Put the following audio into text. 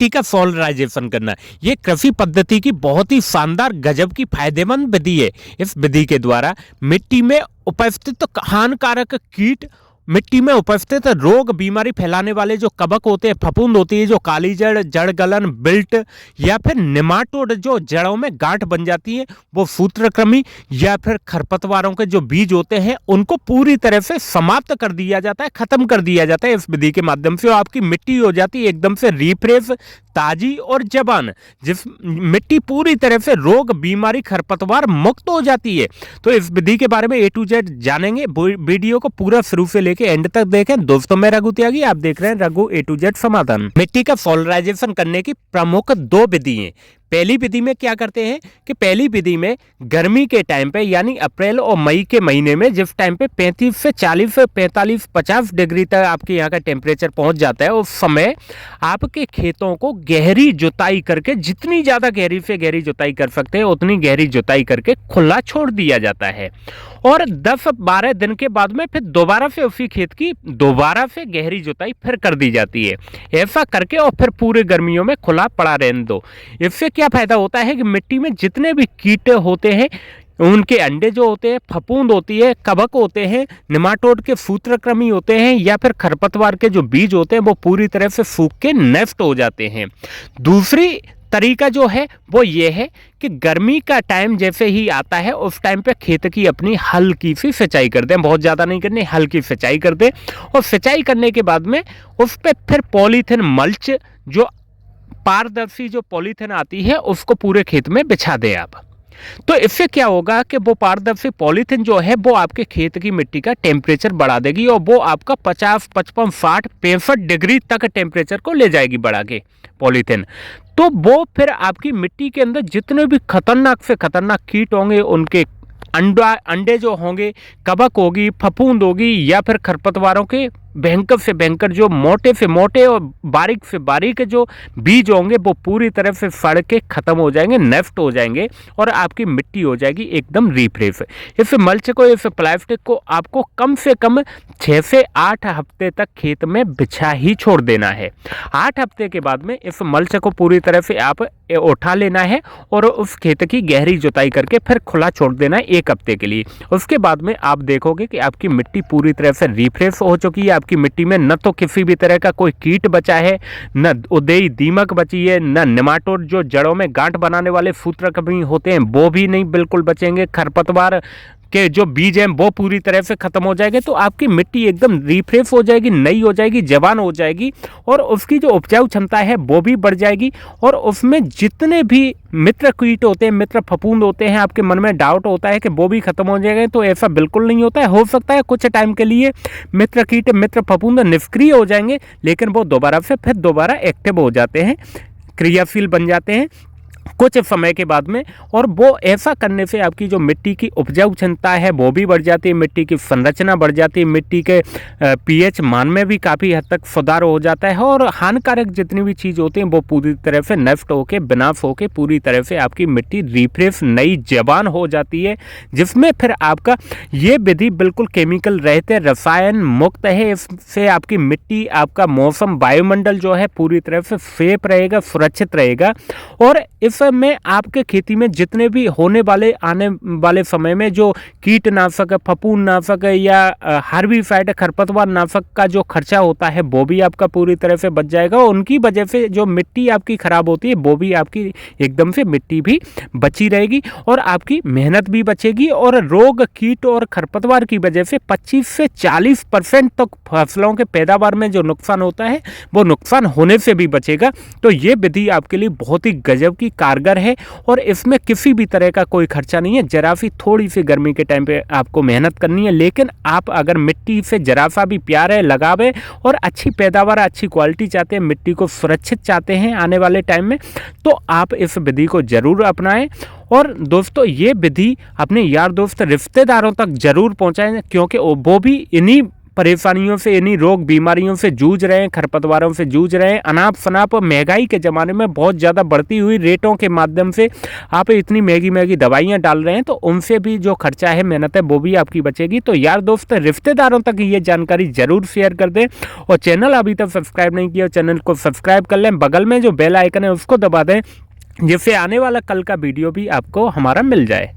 मिट्टी का सॉइलराइजेशन करना, ये कृषि पद्धति की बहुत ही शानदार गजब की फायदेमंद विधि है। इस विधि के द्वारा मिट्टी में उपस्थित हानिकारक कीट, मिट्टी में उपस्थित रोग बीमारी फैलाने वाले जो कवक होते हैं, फफूंद होती है, जो काली जड़, जड़ गलन, बिल्ट या फिर निमाटोड जो जड़ों में गांठ बन जाती है, वो सूत्रकृमि या फिर खरपतवारों के जो बीज होते हैं उनको पूरी तरह से समाप्त कर दिया जाता है, खत्म कर दिया जाता है। इस विधि के माध्यम से आपकी मिट्टी हो जाती है एकदम से रिफ्रेश, ताजी और जवान, जिस मिट्टी पूरी तरह से रोग बीमारी खरपतवार मुक्त हो जाती है। तो इस विधि के बारे में A to Z जानेंगे, वीडियो को पूरा शुरू से लेके एंड तक देखें। दोस्तों मैं रघु त्यागी, आप देख रहे हैं रघु A to Z समाधान। मिट्टी का सॉइलराइजेशन करने की प्रमुख 2 विधि हैं। पहली विधि में क्या करते हैं कि पहली विधि में गर्मी के टाइम पे यानी अप्रैल और मई के महीने में जिस टाइम पे 35 से 40 45 50 डिग्री तक आपके यहाँ का टेम्परेचर पहुंच जाता है, उस समय आपके खेतों को गहरी जुताई करके, जितनी ज़्यादा गहरी से गहरी जुताई कर सकते हैं उतनी गहरी जुताई करके खुला छोड़ दिया जाता है। और 10-12 दिन के बाद में फिर दोबारा से उसी खेत की दोबारा से गहरी जुताई फिर कर दी जाती है। ऐसा करके और फिर पूरे गर्मियों में खुला पड़ा रहने दो। इससे क्या फायदा होता है कि मिट्टी में जितने भी कीट होते हैं, उनके अंडे जो होते हैं, फफूंद होती है, कवक होते हैं, निमाटोड के सूत्रकृमि होते हैं या फिर खरपतवार के जो बीज होते हैं, वो पूरी तरह से सूख के नष्ट हो जाते हैं। दूसरी तरीका जो है वो ये है कि गर्मी का टाइम जैसे ही आता है उस टाइम पे खेत की अपनी हल्की सी सिंचाई कर दें, बहुत ज़्यादा नहीं करनी, हल्की सिंचाई कर दें। और सिंचाई करने के बाद में उस पर फिर पॉलीथिन मल्च, जो पारदर्शी जो पॉलीथिन आती है, उसको पूरे खेत में बिछा दें आप। तो इससे क्या होगा कि वो पारदर्शी पॉलीथिन जो है वो आपके खेत की मिट्टी का टेम्परेचर बढ़ा देगी और वो आपका 50 55 60 65 डिग्री तक टेम्परेचर को ले जाएगी बढ़ा के पॉलीथिन। तो वो फिर आपकी मिट्टी के अंदर जितने भी खतरनाक से खतरनाक कीट होंगे, उनके अंडे जो होंगे, कवक होगी, फफूंद होगी या फिर खरपतवारों के भयंकर से भयंकर जो मोटे से मोटे और बारीक से बारीक जो बीज होंगे, वो पूरी तरह से सड़ के खत्म हो जाएंगे, नष्ट हो जाएंगे और आपकी मिट्टी हो जाएगी एकदम रिफ्रेश। इस मल्च को, इस प्लास्टिक को आपको कम से कम 6 से 8 हफ्ते तक खेत में बिछा ही छोड़ देना है। 8 हफ्ते के बाद में इस मल्च को पूरी तरह से आप उठा लेना है और उस खेत की गहरी जुताई करके फिर खुला छोड़ देना है 1 हफ्ते के लिए। उसके बाद में आप देखोगे कि आपकी मिट्टी पूरी तरह से रिफ्रेश हो चुकी है। आपकी मिट्टी में न तो किसी भी तरह का कोई कीट बचा है, न उदेई दीमक बची है, न निमाटोड जो जड़ों में गांठ बनाने वाले सूत्रकृमि होते हैं वो भी नहीं बिल्कुल बचेंगे, खरपतवार के जो बीज हैं वो पूरी तरह से खत्म हो जाएंगे। तो आपकी मिट्टी एकदम रिफ्रेश हो जाएगी, नई हो जाएगी, जवान हो जाएगी और उसकी जो उपजाऊ क्षमता है वो भी बढ़ जाएगी। और उसमें जितने भी मित्र कीट होते हैं, मित्र फफूंद होते हैं, आपके मन में डाउट होता है कि वो भी खत्म हो जाएंगे, तो ऐसा बिल्कुल नहीं होता है। हो सकता है कुछ टाइम के लिए मित्र कीट, मित्र फफूंद निष्क्रिय हो जाएंगे, लेकिन वो दोबारा से फिर दोबारा एक्टिव हो जाते हैं, क्रियाशील बन जाते हैं कुछ समय के बाद में। और वो ऐसा करने से आपकी जो मिट्टी की उपजाऊ क्षमता है वो भी बढ़ जाती है, मिट्टी की संरचना बढ़ जाती है, मिट्टी के पीएच मान में भी काफ़ी हद तक सुधार हो जाता है और हानिकारक जितनी भी चीज़ होती हैं वो पूरी तरह से नष्ट होकर, विनाश होकर पूरी तरह से आपकी मिट्टी रिफ्रेश, नई, जवान हो जाती है। जिसमें फिर आपका ये विधि बिल्कुल केमिकल रहते, रसायन मुक्त है। इससे आपकी मिट्टी, आपका मौसम, वायुमंडल जो है पूरी तरह से सेफ रहेगा, सुरक्षित रहेगा। और इस में आपके खेती में जितने भी होने वाले आने वाले समय में जो कीटनाशक, फफूंदनाशक या हार्बिसाइड, खरपतवार नाशक का जो खर्चा होता है वो भी आपका पूरी तरह से बच जाएगा। और उनकी वजह से जो मिट्टी आपकी खराब होती है वो भी आपकी एकदम से मिट्टी भी बची रहेगी और आपकी मेहनत भी बचेगी। और रोग, कीट और खरपतवार की वजह से 25 से 40% तक फसलों के पैदावार में जो नुकसान होता है वो नुकसान होने से भी बचेगा। तो ये विधि आपके लिए बहुत ही गजब की कारगर है और इसमें किसी भी तरह का कोई खर्चा नहीं है। जरा सी थोड़ी सी गर्मी के टाइम पे आपको मेहनत करनी है, लेकिन आप अगर मिट्टी से जरा सा भी प्यार है, लगाव है और अच्छी पैदावार, अच्छी क्वालिटी चाहते हैं, मिट्टी को सुरक्षित चाहते हैं आने वाले टाइम में, तो आप इस विधि को जरूर अपनाएं। और दोस्तों ये विधि अपने यार दोस्त, रिश्तेदारों तक जरूर पहुंचाएं, क्योंकि वो भी इन्हीं परेशानियों से, इन्हीं रोग बीमारियों से जूझ रहे हैं, खरपतवारों से जूझ रहे हैं, अनाप शनाप महंगाई के ज़माने में बहुत ज़्यादा बढ़ती हुई रेटों के माध्यम से आप इतनी महंगी महंगी दवाइयाँ डाल रहे हैं, तो उनसे भी जो खर्चा है, मेहनत है, वो भी आपकी बचेगी। तो यार दोस्त, रिश्तेदारों तक ये जानकारी ज़रूर शेयर कर दें, और चैनल अभी तक सब्सक्राइब नहीं किया, चैनल को सब्सक्राइब कर लें, बगल में जो बेल आइकन है उसको दबा दें, जिससे आने वाला कल का वीडियो भी आपको हमारा मिल जाए।